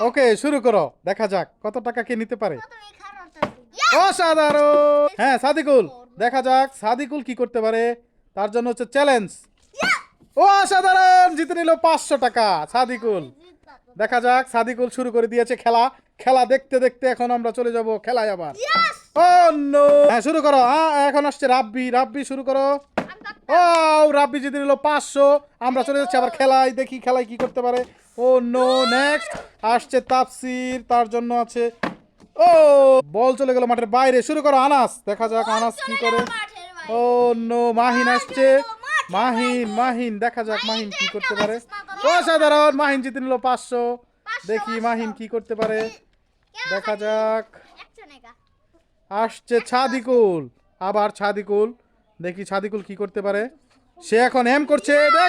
ওকে শুরু করো, দেখা যাক কত টাকা কে নিতে পারে। অসাধারণ। হ্যাঁ সাদিকুল, দেখা যাক সাদিকুল কি করতে পারে। তার জন্য হচ্ছে চ্যালেঞ্জ। ও অসাধারণ, জিতে নিল 500 টাকা সাদিকুল। দেখা যাক, সাদিকুল শুরু করে দিয়েছে খেলা। খেলা দেখতে দেখতে এখন আমরা চলে যাব খেলায় আবার। ও নো, হ্যাঁ শুরু করো। এখন আসছে রাব্বি। রাব্বি শুরু করো। ও রাব্বি জিতে নিল 500। আমরা চলে যাচ্ছি আবার খেলায়, দেখি খেলায় কি করতে পারে। ও নো, নেক্সট আসছে তাফসির, তার জন্য আছে। ও বল চলে গেল মাঠের বাইরে। শুরু করো আনাস, দেখা যাক আনাস কি করে। ও নো, মাহিন আসছে। মাহিন মাহিন দেখা যাক মাহিন কি করতে পারে। অসাধারণ, মাহিন জিতে নিল 500। দেখি মাহিন কি করতে পারে, দেখা যাক। আসছে ছাদিকুল, আবার ছাদিকুল, দেখি ছাদিকুল কি করতে পারে। সে এখন এম করছে।